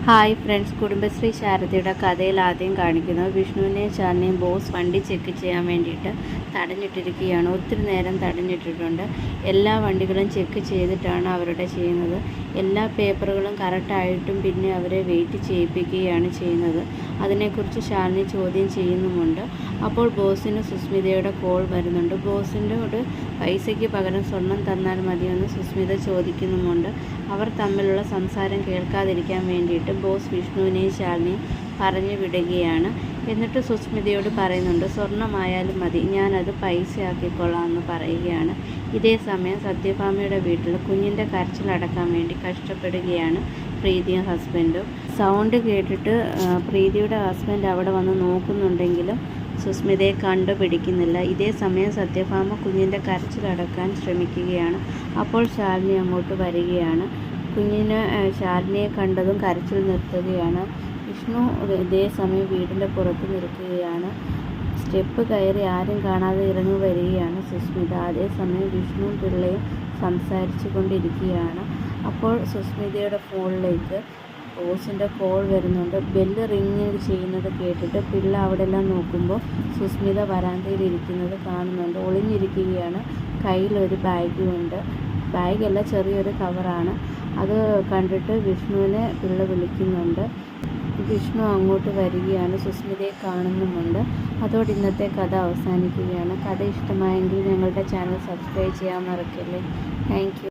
Hi friends, Kudumbashree ശാരദയുടെ കഥയിൽ ആദ്യം കാണിക്കുന്നത് വിഷ്ണുവിനെയും ശാലിനിയും ബോസ് വണ്ടി ചെക്ക് ചെയ്യാൻ വേണ്ടിയിട്ട് തടഞ്ഞിട്ടിരിക്കുകയാണ്. ഒത്തിരി നേരം തടഞ്ഞിട്ടിട്ടുണ്ട്. എല്ലാ വണ്ടികളും ചെക്ക് ചെയ്തിട്ടാണ് അവരുടെ ചെയ്യുന്നത്. എല്ലാ പേപ്പറുകളും കറക്റ്റായിട്ടും പിന്നെ അവരെ വെയിറ്റ് ചെയ്യിപ്പിക്കുകയാണ് ചെയ്യുന്നത്. അതിനെക്കുറിച്ച് ശാലിനി ചോദ്യം ചെയ്യുന്നുമുണ്ട്. അപ്പോൾ ബോസിന് സുസ്മിതയുടെ കോൾ വരുന്നുണ്ട്. ബോസിനോട് പൈസയ്ക്ക് പകരം സ്വർണം തന്നാൽ മതിയെന്ന് സുസ്മിത ചോദിക്കുന്നുമുണ്ട്. അവർ തമ്മിലുള്ള സംസാരം കേൾക്കാതിരിക്കാൻ വേണ്ടിയിട്ട് ബോസ് വിഷ്ണുവിനെയും ശാലിനിയും പറഞ്ഞു വിടുകയാണ്. എന്നിട്ട് സുസ്മിതയോട് പറയുന്നുണ്ട്, സ്വർണമായാലും മതി, ഞാനത് പൈസയാക്കിക്കൊള്ളാം എന്ന് പറയുകയാണ്. ഇതേ സമയം സത്യഭാമയുടെ വീട്ടിൽ കുഞ്ഞിൻ്റെ കരച്ചിലടക്കാൻ വേണ്ടി കഷ്ടപ്പെടുകയാണ് പ്രീതിയും ഹസ്ബൻഡും. സൗണ്ട് കേട്ടിട്ട് പ്രീതിയുടെ ഹസ്ബൻഡ് അവിടെ വന്ന് നോക്കുന്നുണ്ടെങ്കിലും സുസ്മിതയെ കണ്ടുപിടിക്കുന്നില്ല. ഇതേ സമയം സത്യഭാമ കുഞ്ഞിൻ്റെ കരച്ചിലടക്കാൻ ശ്രമിക്കുകയാണ്. അപ്പോൾ ശാലിനി അങ്ങോട്ട് വരികയാണ്. കുഞ്ഞിന് ശാലിനിയെ കണ്ടതും കരച്ചിൽ നിർത്തുകയാണ്. വിഷ്ണു ഇതേ സമയം വീടിൻ്റെ പുറത്ത് നിൽക്കുകയാണ്. സ്റ്റെപ്പ് കയറി ആരും കാണാതെ ഇറങ്ങി വരികയാണ് സുസ്മിത. അതേസമയം വിഷ്ണുവും പിള്ളയും സംസാരിച്ചു കൊണ്ടിരിക്കുകയാണ്. അപ്പോൾ സുസ്മിതയുടെ ഫോണിലേക്ക് ബോസിൻ്റെ കോൾ വരുന്നുണ്ട്. ബെല്ല് റിങ് ചെയ്യുന്നത് കേട്ടിട്ട് പിള്ള അവിടെ എല്ലാം നോക്കുമ്പോൾ സുസ്മിത വരാന്തയിൽ ഇരിക്കുന്നത് കാണുന്നുണ്ട്. ഒളിഞ്ഞിരിക്കുകയാണ്. കയ്യിലൊരു ബാഗുമുണ്ട്. ബാഗല്ല, ചെറിയൊരു കവറാണ്. അത് കണ്ടിട്ട് വിഷ്ണുവിനെ പിള്ള വിളിക്കുന്നുണ്ട്. വിഷ്ണു അങ്ങോട്ട് വരികയാണ്. സുസ്മിതയെ കാണുന്നുമുണ്ട്. അതോടെ ഇന്നത്തെ കഥ അവസാനിക്കുകയാണ്. കഥ ഇഷ്ടമായെങ്കിൽ ഞങ്ങളുടെ ചാനൽ സബ്സ്ക്രൈബ് ചെയ്യാൻ മറക്കല്ലേ. Thank you.